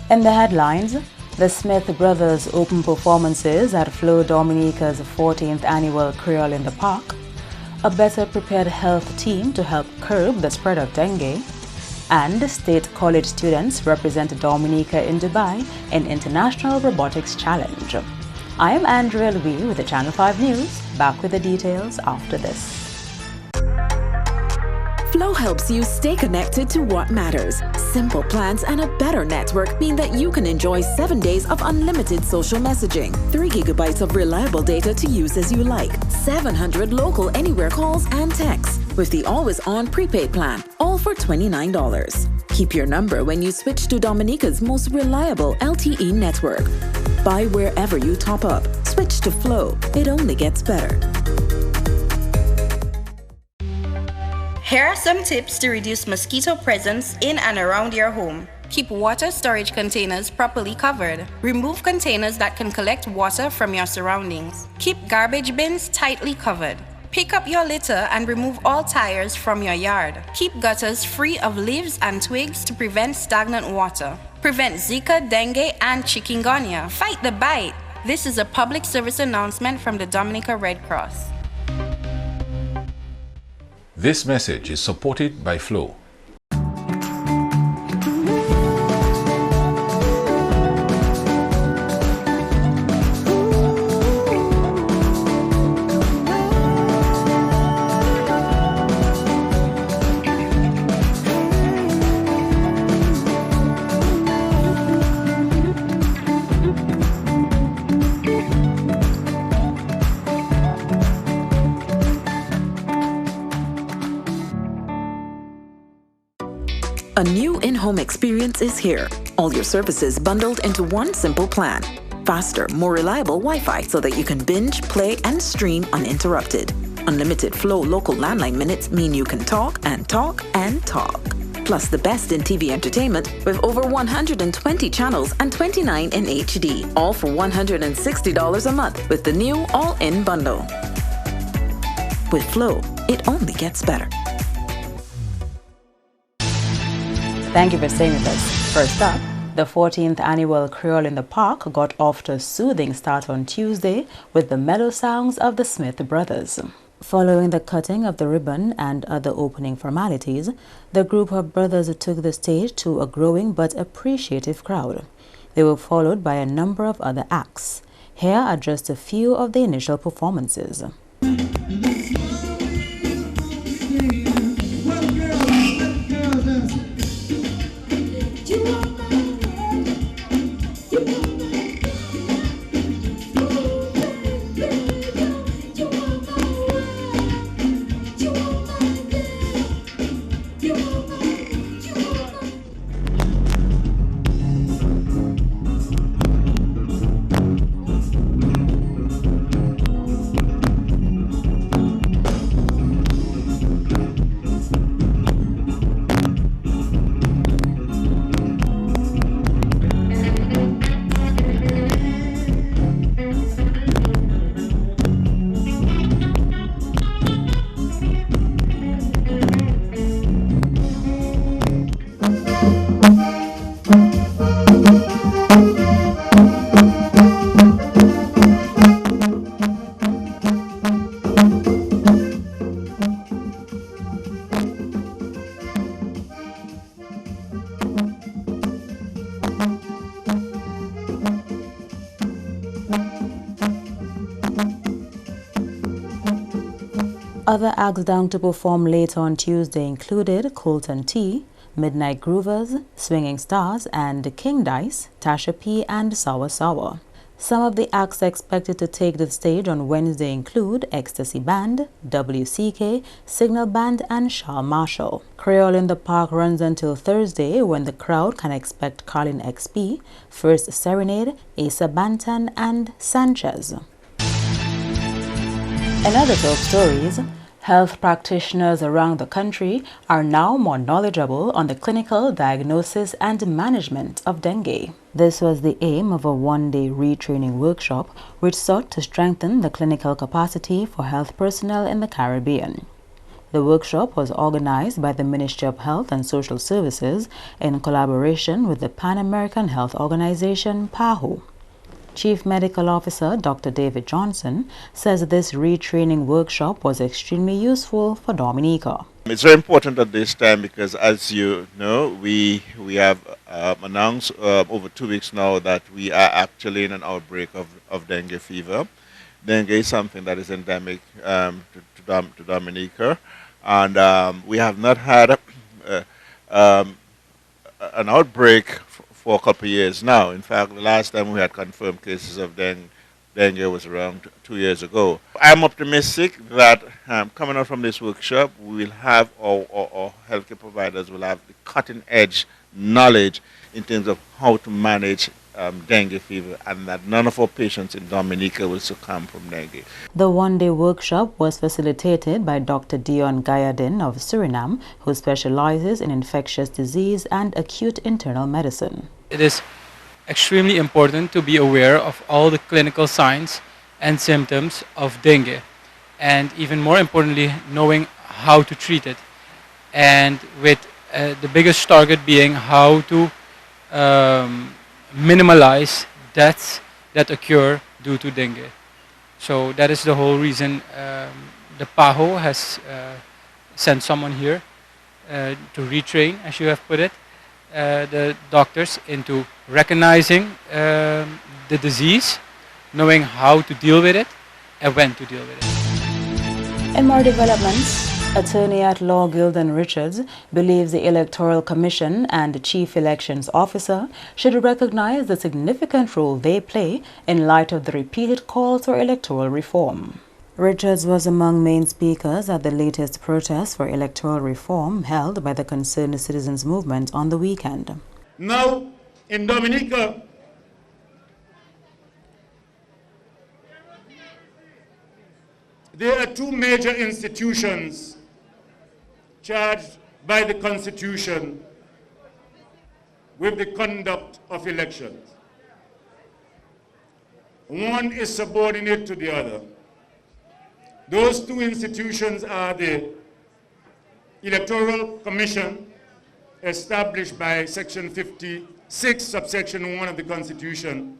In the headlines, the Smith brothers open performances at Flo Dominica's 14th annual Creole in the Park, a better prepared health team to help curb the spread of dengue, and state college students represent Dominica in Dubai in International Robotics Challenge. I am Andrea Louis with the Channel 5 News, back with the details after this. Flow helps you stay connected to what matters. Simple plans and a better network mean that you can enjoy 7 days of unlimited social messaging, 3 gigabytes of reliable data to use as you like, 700 local anywhere calls and texts, with the always-on prepaid plan, all for $29. Keep your number when you switch to Dominica's most reliable LTE network. Buy wherever you top up. Switch to Flow. It only gets better. Here are some tips to reduce mosquito presence in and around your home. Keep water storage containers properly covered. Remove containers that can collect water from your surroundings. Keep garbage bins tightly covered. Pick up your litter and remove all tires from your yard. Keep gutters free of leaves and twigs to prevent stagnant water. Prevent Zika, dengue, and chikungunya. Fight the bite. This is a public service announcement from the Dominica Red Cross. This message is supported by Flow. A new in-home experience is here. All your services bundled into one simple plan. Faster, more reliable Wi-Fi so that you can binge, play, and stream uninterrupted. Unlimited Flow local landline minutes mean you can talk and talk and talk. Plus the best in TV entertainment with over 120 channels and 29 in HD. All for $160 a month with the new all-in bundle. With Flow, it only gets better. Thank you for staying with us. First up, the 14th annual Creole in the Park got off to a soothing start on Tuesday with the mellow sounds of the Smith brothers. Following the cutting of the ribbon and other opening formalities, the group of brothers took the stage to a growing but appreciative crowd. They were followed by a number of other acts. Here are just a few of the initial performances. Other acts down to perform later on Tuesday included Colton T, Midnight Groovers, Swinging Stars, and King Dice, Tasha P, and Sour Sour. Some of the acts expected to take the stage on Wednesday include Ecstasy Band, WCK, Signal Band, and Shaw Marshall. Creole in the Park runs until Thursday, when the crowd can expect Carlin XP, First Serenade, Asa Bantan, and Sanchez. In other top stories, health practitioners around the country are now more knowledgeable on the clinical diagnosis and management of dengue. This was the aim of a one-day retraining workshop which sought to strengthen the clinical capacity for health personnel in the Caribbean. The workshop was organized by the Ministry of Health and Social Services in collaboration with the Pan American Health Organization, PAHO. Chief Medical Officer Dr. David Johnson says this retraining workshop was extremely useful for Dominica. It's very important at this time because, as you know, we have announced over 2 weeks now that we are actually in an outbreak of dengue fever. Dengue is something that is endemic to Dominica, and we have not had an outbreak for a couple of years now. In fact, the last time we had confirmed cases of dengue was around 2 years ago. I'm optimistic that coming out from this workshop, we will have our healthcare providers will have the cutting-edge knowledge in terms of how to manage dengue fever, and that none of our patients in Dominica will succumb from dengue. The one-day workshop was facilitated by Dr. Dion Gayadin of Suriname, who specializes in infectious disease and acute internal medicine. It is extremely important to be aware of all the clinical signs and symptoms of dengue, and even more importantly, knowing how to treat it, and with the biggest target being how to minimize deaths that occur due to dengue. So that is the whole reason the PAHO has sent someone here to retrain, as you have put it, the doctors into recognizing the disease, knowing how to deal with it and when to deal with it. In more developments, attorney-at-law Gilden Richards believes the Electoral Commission and the Chief Elections Officer should recognize the significant role they play in light of the repeated calls for electoral reform. Richards was among main speakers at the latest protest for electoral reform held by the Concerned Citizens Movement on the weekend. Now, in Dominica, there are two major institutions charged by the Constitution with the conduct of elections. One is subordinate to the other. Those two institutions are the Electoral Commission, established by Section 56, subsection 1 of the Constitution,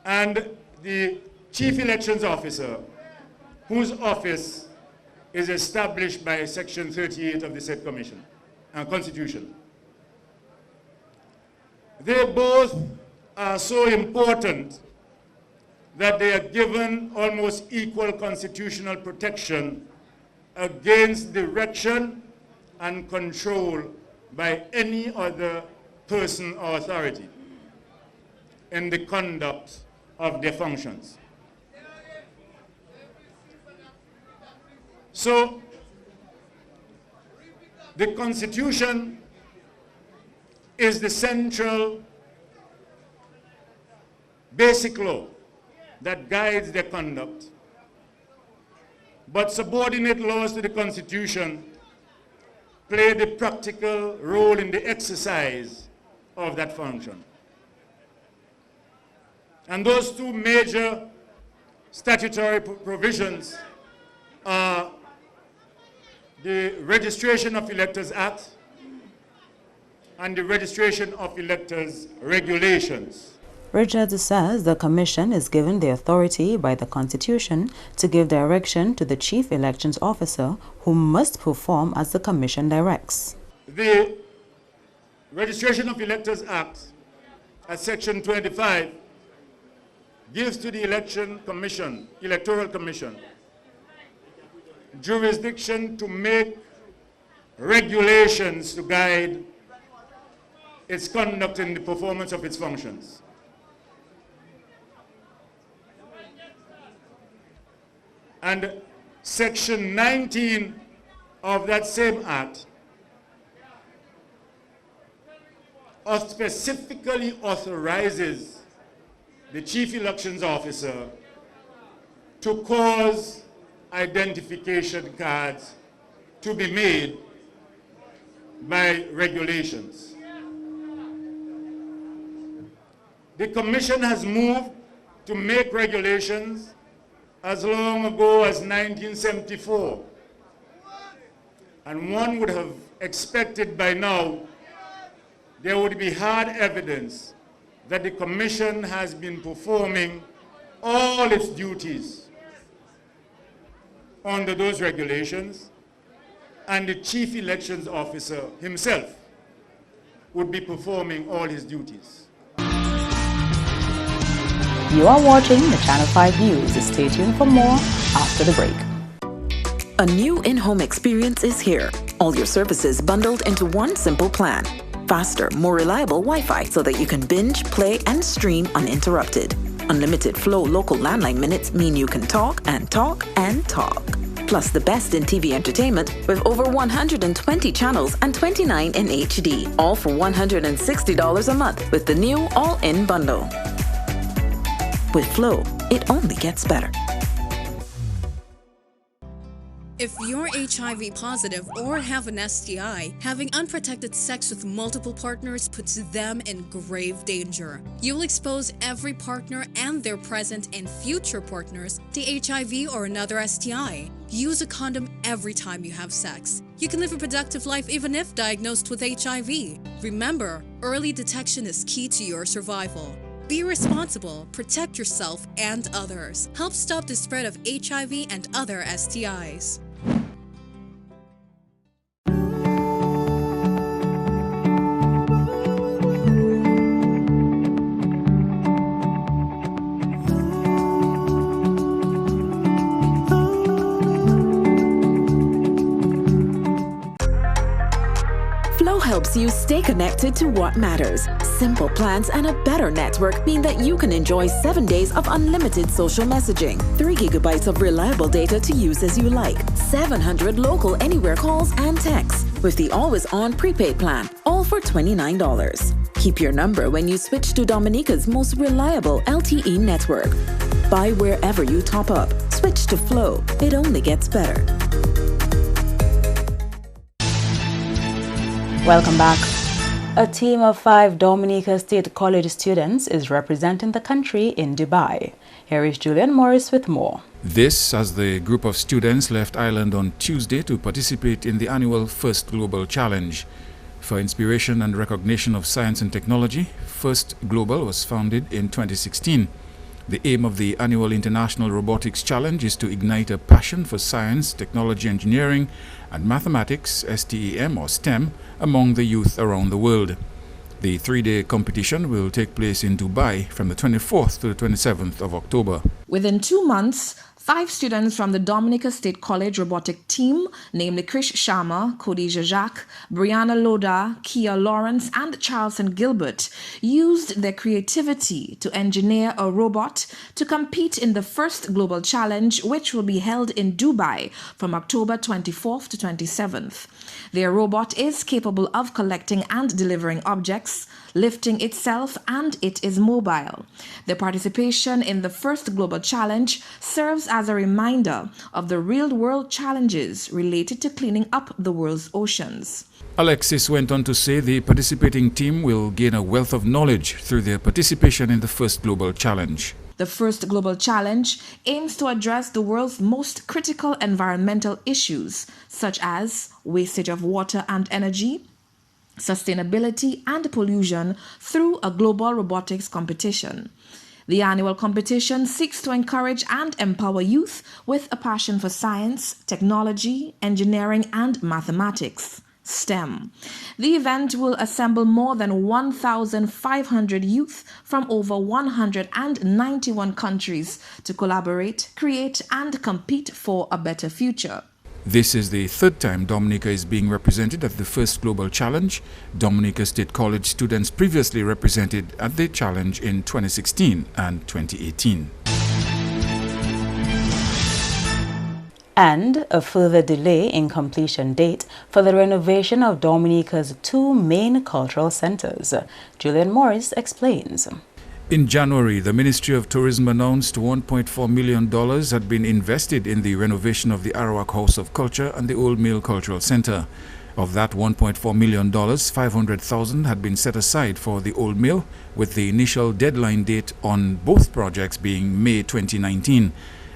and the Chief Elections Officer, whose office is established by Section 38 of the said Constitution. They both are so important that they are given almost equal constitutional protection against direction and control by any other person or authority in the conduct of their functions. So, the Constitution is the central basic law that guides their conduct, but subordinate laws to the Constitution play the practical role in the exercise of that function. And those two major statutory provisions are the Registration of Electors Act and the Registration of Electors Regulations. Richards says the Commission is given the authority by the Constitution to give direction to the Chief Elections Officer, who must perform as the Commission directs. The Registration of Electors Act, at Section 25, gives to the Electoral Commission, jurisdiction to make regulations to guide its conduct in the performance of its functions. And Section 19 of that same Act specifically authorizes the Chief Elections Officer to cause identification cards to be made by regulations. The Commission has moved to make regulations as long ago as 1974. And one would have expected by now there would be hard evidence that the Commission has been performing all its duties under those regulations, and the Chief Elections Officer himself would be performing all his duties. You are watching the Channel 5 News. Stay tuned for more after the break. A new in-home experience is here. All your services bundled into one simple plan. Faster, more reliable Wi-Fi so that you can binge, play, and stream uninterrupted. Unlimited Flow local landline minutes mean you can talk and talk and talk. Plus the best in TV entertainment with over 120 channels and 29 in HD. All for $160 a month with the new all-in bundle. With Flow, it only gets better. If you're HIV positive or have an STI, having unprotected sex with multiple partners puts them in grave danger. You'll expose every partner and their present and future partners to HIV or another STI. Use a condom every time you have sex. You can live a productive life even if diagnosed with HIV. Remember, early detection is key to your survival. Be responsible, protect yourself and others. Help stop the spread of HIV and other STIs. Flow helps you stay connected to what matters. Simple plans and a better network mean that you can enjoy 7 days of unlimited social messaging, 3 gigabytes of reliable data to use as you like, 700 local anywhere calls and texts, with the always-on prepaid plan, all for $29. Keep your number when you switch to Dominica's most reliable LTE network. Buy wherever you top up. Switch to Flow. It only gets better. Welcome back. A team of 5 Dominica State College students is representing the country in Dubai. Here is Julian Morris with more. This as the group of students left Ireland on Tuesday to participate in the annual First Global Challenge. For inspiration and recognition of science and technology, First Global was founded in 2016. The aim of the annual International Robotics Challenge is to ignite a passion for science, technology, engineering, and mathematics, STEM or STEM, among the youth around the world. The 3-day competition will take place in Dubai from the 24th to the 27th of October. Within 2 months, 5 students from the Dominica State College robotic team, namely Krish Sharma, Khadija Jacques, Brianna Loda, Kia Lawrence, and Charleston Gilbert, used their creativity to engineer a robot to compete in the First Global Challenge, which will be held in Dubai from October 24th to 27th. Their robot is capable of collecting and delivering objects, lifting itself, and it is mobile. Their participation in the First Global Challenge serves as a reminder of the real-world challenges related to cleaning up the world's oceans. Alexis went on to say the participating team will gain a wealth of knowledge through their participation in the First Global Challenge. The First Global Challenge aims to address the world's most critical environmental issues, such as wastage of water and energy, sustainability, and pollution through a global robotics competition. The annual competition seeks to encourage and empower youth with a passion for science, technology, engineering, and mathematics, STEM. The event will assemble more than 1,500 youth from over 191 countries to collaborate, create, and compete for a better future. This is the 3rd time Dominica is being represented at the First Global Challenge. Dominica State College students previously represented at the challenge in 2016 and 2018. And a further delay in completion date for the renovation of Dominica's 2 main cultural centers. Julian Morris explains. In January, the Ministry of Tourism announced $1.4 million had been invested in the renovation of the Arawak House of Culture and the Old Mill Cultural Center. Of that $1.4 million, $500,000 had been set aside for the Old Mill, with the initial deadline date on both projects being May 2019.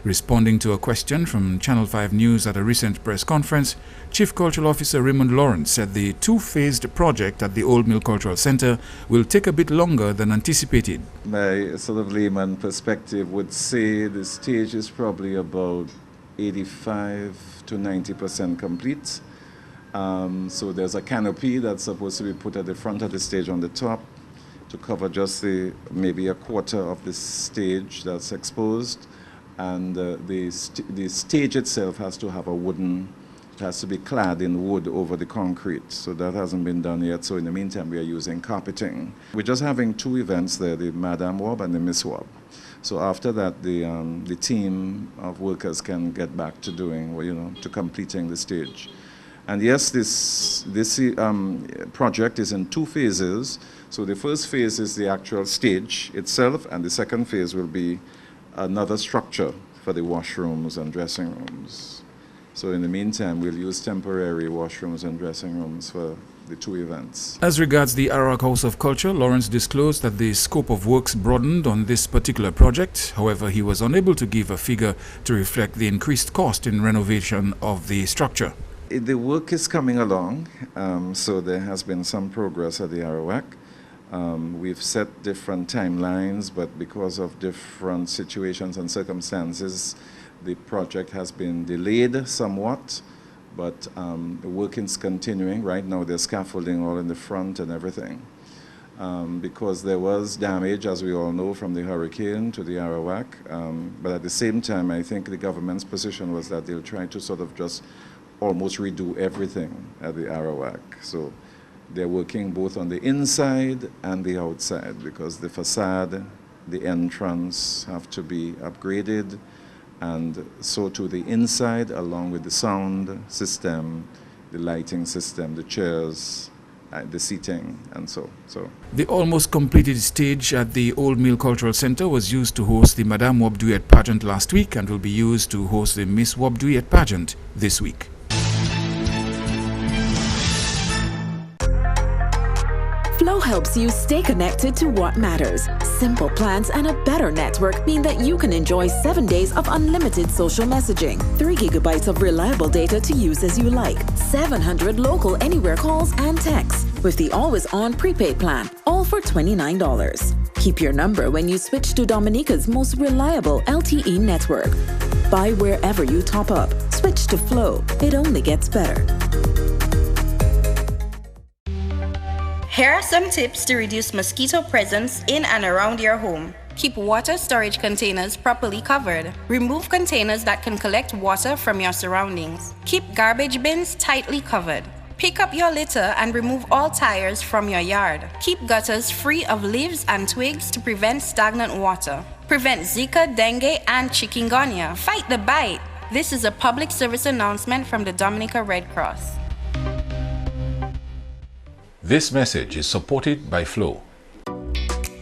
Responding to a question from Channel 5 News at a recent press conference, Chief Cultural Officer Raymond Lawrence said the two-phased project at the Old Mill Cultural Center will take a bit longer than anticipated. My sort of layman perspective would say the stage is probably about 85 to 90% complete. So there's a canopy that's supposed to be put at the front of the stage on the top to cover just maybe a quarter of the stage that's exposed. And the stage itself has to have it has to be clad in wood over the concrete. So that hasn't been done yet. So in the meantime, we are using carpeting. We're just having two events there, the Madame Wab and the Miss Wab. So after that, the team of workers can get back to doing, to completing the stage. And yes, this project is in two phases. So the first phase is the actual stage itself, and the second phase will be another structure for the washrooms and dressing rooms. So in the meantime, we'll use temporary washrooms and dressing rooms for the two events. As regards the Arawak House of Culture, Lawrence disclosed that the scope of works broadened on this particular project. However, he was unable to give a figure to reflect the increased cost in renovation of the structure. The work is coming along, so there has been some progress at the Arawak. We've set different timelines, but because of different situations and circumstances, the project has been delayed somewhat, but the work is continuing. Right now, there's scaffolding all in the front and everything. Because there was damage, as we all know, from the hurricane to the Arawak. But at the same time, I think the government's position was that they'll try to sort of just almost redo everything at the Arawak. So they're working both on the inside and the outside, because the facade, the entrance have to be upgraded, and so to the inside, along with the sound system, the lighting system, the chairs, the seating, and so. The almost completed stage at the Old Mill Cultural Center was used to host the Madame Wab Duet pageant last week and will be used to host the Miss Wab Duet pageant this week. Flow helps you stay connected to what matters. Simple plans and a better network mean that you can enjoy 7 days of unlimited social messaging, 3 gigabytes of reliable data to use as you like, 700 local anywhere calls and texts, with the always-on prepaid plan, all for $29. Keep your number when you switch to Dominica's most reliable LTE network. Buy wherever you top up. Switch to Flow. It only gets better. Here are some tips to reduce mosquito presence in and around your home. Keep water storage containers properly covered. Remove containers that can collect water from your surroundings. Keep garbage bins tightly covered. Pick up your litter and remove all tires from your yard. Keep gutters free of leaves and twigs to prevent stagnant water. Prevent Zika, dengue, and chikungunya. Fight the bite. This is a public service announcement from the Dominica Red Cross. This message is supported by Flow.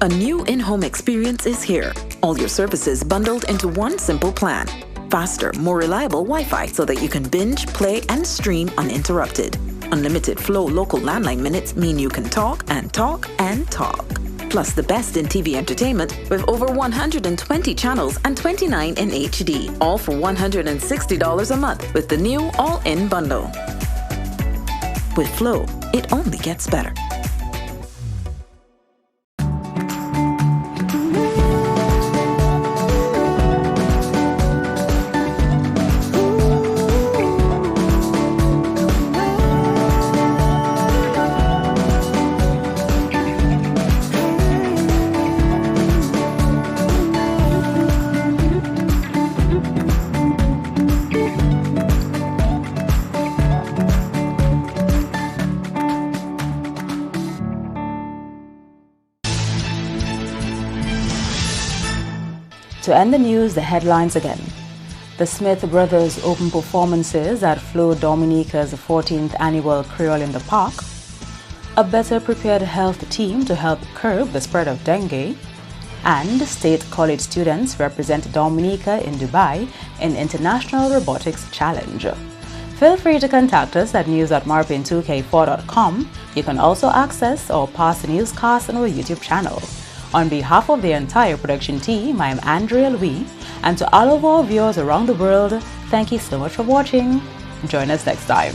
A new in-home experience is here. All your services bundled into one simple plan. Faster, more reliable Wi-Fi so that you can binge, play, and stream uninterrupted. Unlimited Flow local landline minutes mean you can talk and talk and talk. Plus the best in TV entertainment with over 120 channels and 29 in HD. All for $160 a month with the new all-in bundle. With Flow, it only gets better. To end the news, the headlines again. The Smith Brothers open performances at Flow Dominica's 14th annual Creole in the Park. A better prepared health team to help curb the spread of dengue. And state college students represent Dominica in Dubai in International Robotics Challenge. Feel free to contact us at news@marpin2k4.com. You can also access or pass the newscast on our YouTube channel. On behalf of the entire production team, I am Andrea Louis, And to all of our viewers around the world, thank you so much for watching. Join us next time.